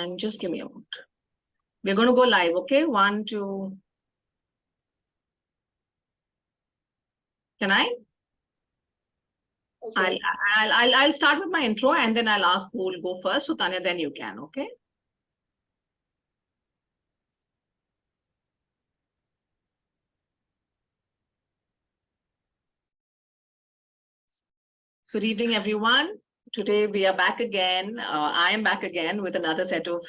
and just give me a moment. We're going to go live, okay? 1, 2. Can I? Okay. I'll start with my intro and then I'll ask who will go first. So Tanya, then you can, okay? Good evening, everyone. Today we are back again. I am back again with another set of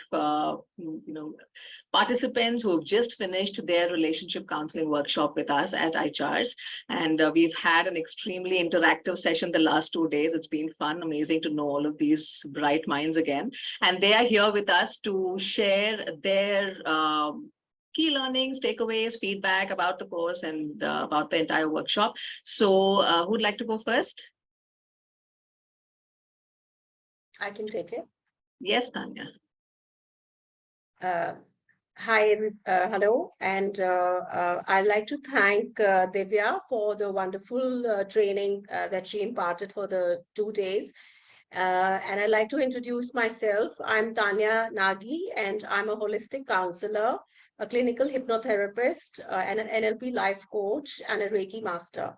participants who have just finished their relationship counseling workshop with us at ICHARS. And we've had an extremely interactive session the last 2 days. It's been fun, amazing to know all of these bright minds again. And they are here with us to share their key learnings, takeaways, feedback about the course and about the entire workshop. So who'd like to go first? I can take it. Yes, Tanya. Hi, hello, and I'd like to thank Divya for the wonderful training that she imparted for the 2 days. And I'd like to introduce myself. I'm Tanya Nagi, and I'm a holistic counselor, a clinical hypnotherapist, and an NLP life coach, and a Reiki master.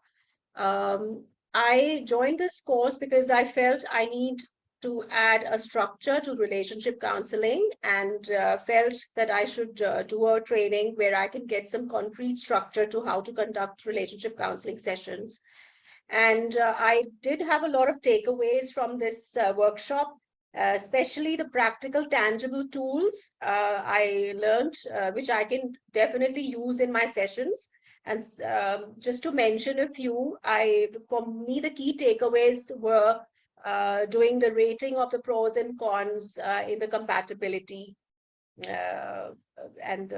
I joined this course because I felt I need to add a structure to relationship counseling, and felt that I should do a training where I can get some concrete structure to how to conduct relationship counseling sessions. And I did have a lot of takeaways from this workshop, especially the practical, tangible tools I learned, which I can definitely use in my sessions. And just to mention a few, for me, the key takeaways were doing the rating of the pros and cons in the compatibility and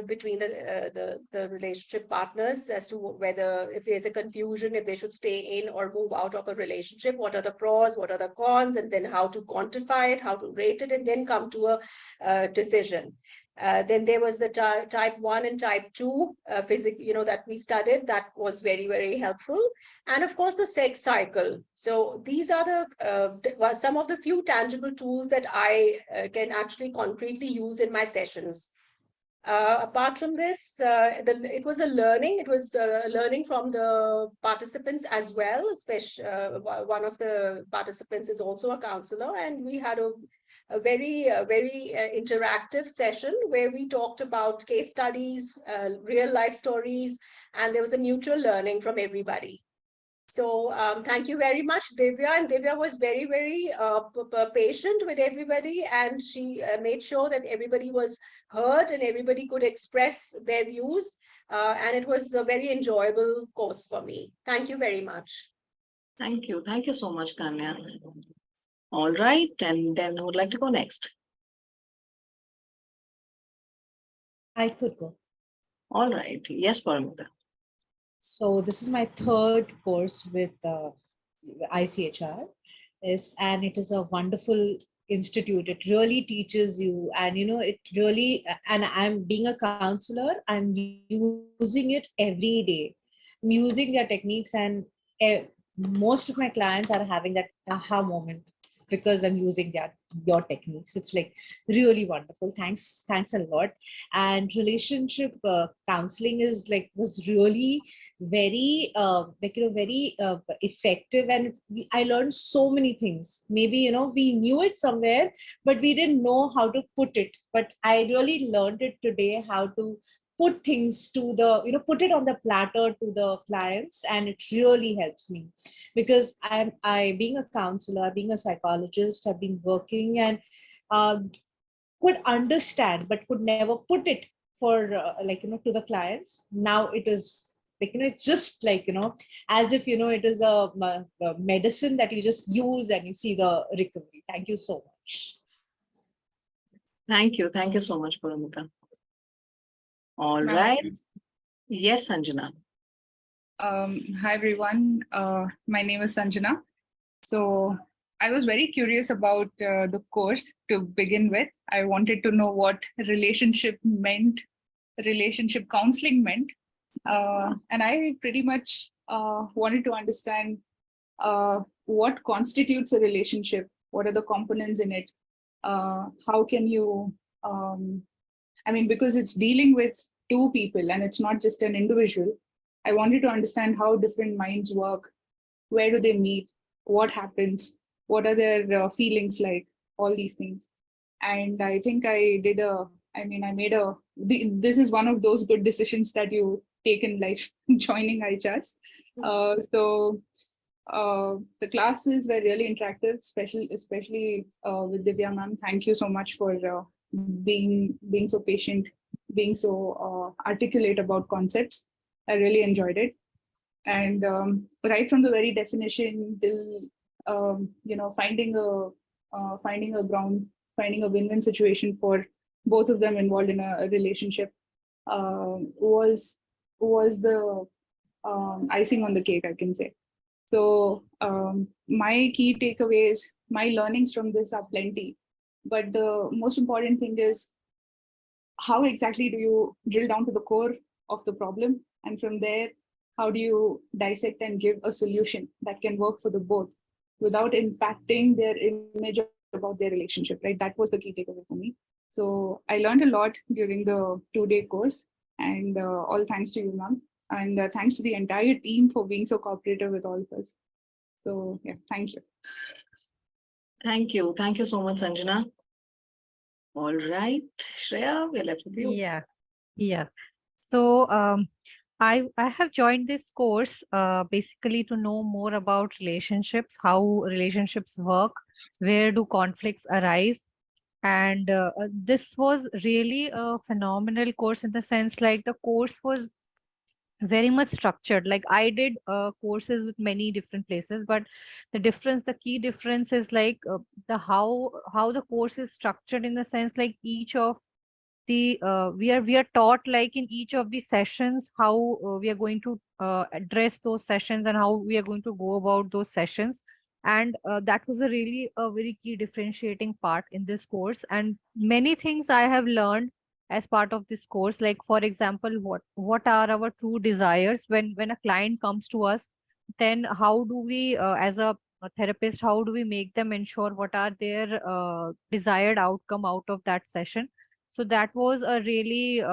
between the relationship partners, as to whether, if there's a confusion, if they should stay in or move out of a relationship, what are the pros, what are the cons, and then how to quantify it, how to rate it, and then come to a decision. Then there was the type 1 and type 2 physics, that we studied. That was very, very helpful. And of course, the sex cycle. So these are the some of the few tangible tools that I can actually concretely use in my sessions. Apart from this, it was a learning. It was learning from the participants as well. Especially one of the participants is also a counselor, and we had a very interactive session where we talked about case studies, real life stories, and there was a mutual learning from everybody. So thank you very much, Divya. And Divya was very, very patient with everybody, and she made sure that everybody was heard and everybody could express their views. And it was a very enjoyable course for me. Thank you very much. Thank you. Thank you so much, Tanya. All right. And then who would like to go next? I could go. All right. Yes, Paramita. So this is my third course with ICHR, and it is a wonderful institute. It really teaches you, and it really, and I'm being a counselor, I'm using it every day. I'm using their techniques, and most of my clients are having that aha moment because I'm using your techniques. It's like really wonderful. Thanks a lot. And relationship counseling was really very very effective, and I learned so many things. Maybe we knew it somewhere, but we didn't know how to put it. But I really learned it today, how to put things to the put it on the platter to the clients, and it really helps me, because I being a counselor, being a psychologist, I've been working and could understand but could never put it for to the clients. Now it is it's just as if it is a medicine that you just use and you see the recovery. Thank you so much. Thank you so much, Paramita. All right. Yes, Sanjana. Hi, everyone. My name is Sanjana. So I was very curious about the course to begin with. I wanted to know what relationship counseling meant. And I pretty much wanted to understand what constitutes a relationship, what are the components in it, how can you, because it's dealing with two people and it's not just an individual. I wanted to understand how different minds work, where do they meet, what happens, what are their feelings like, all these things. And I think this is one of those good decisions that you take in life, joining ICHARS. The classes were really interactive, especially with Divya ma'am. Thank you so much for being so patient, being so articulate about concepts. I really enjoyed it. And right from the very definition till finding a win-win situation for both of them involved in a relationship was the icing on the cake, I can say. So my key takeaways, my learnings from this are plenty, but the most important thing is how exactly do you drill down to the core of the problem, and from there, how do you dissect and give a solution that can work for the both without impacting their image about their relationship, right? That was the key takeaway for me. So I learned a lot during the 2-day course, and all thanks to you, ma'am. And thanks to the entire team for being so cooperative with all of us. So yeah, thank you. Thank you. Thank you so much, Sanjana. All right, Shreya, we're left with you. Yeah. So I have joined this course basically to know more about relationships, how relationships work, where do conflicts arise. And this was really a phenomenal course in the sense like the course was very much structured. Like I did courses with many different places, but the key difference is like the how the course is structured in the sense like each of the we are taught like in each of the sessions how we are going to address those sessions and how we are going to go about those sessions. And that was a very key differentiating part in this course, and many things I have learned as part of this course. Like for example, what are our true desires when a client comes to us, then how do we as a therapist, how do we make them ensure what are their desired outcome out of that session. So that was a really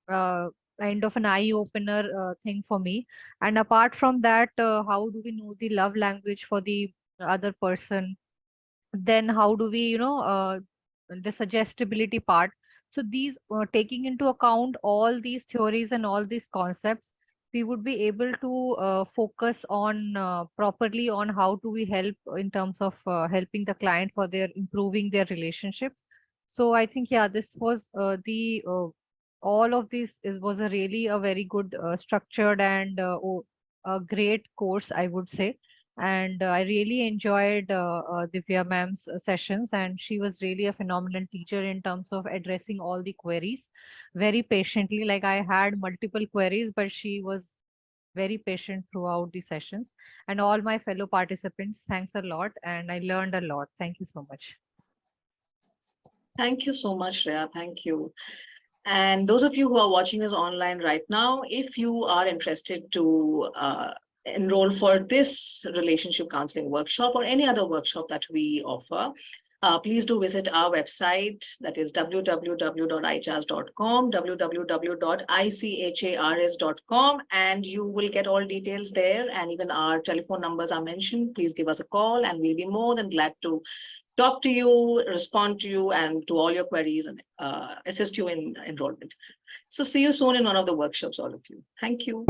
kind of an eye opener thing for me. And apart from that, how do we know the love language for the other person? Then how do we, the suggestibility part. So these taking into account all these theories and all these concepts, we would be able to focus on properly on how do we help in terms of helping the client for their improving their relationships. So I think, yeah, this was the all of this was a really a very good structured and a great course, I would say. And I really enjoyed Divya ma'am's sessions, and she was really a phenomenal teacher in terms of addressing all the queries very patiently. Like I had multiple queries, but she was very patient throughout the sessions. And all my fellow participants, thanks a lot, and I learned a lot. Thank you so much. Thank you so much, Shreya. Thank you. And those of you who are watching us online right now, if you are interested to enroll for this relationship counseling workshop or any other workshop that we offer, please do visit our website, that is www.ichars.com, www.ichars.com, and you will get all details there, and even our telephone numbers are mentioned. Please give us a call and we'll be more than glad to talk to you, respond to you, and to all your queries, and assist you in enrollment. So see you soon in one of the workshops, all of you. Thank you.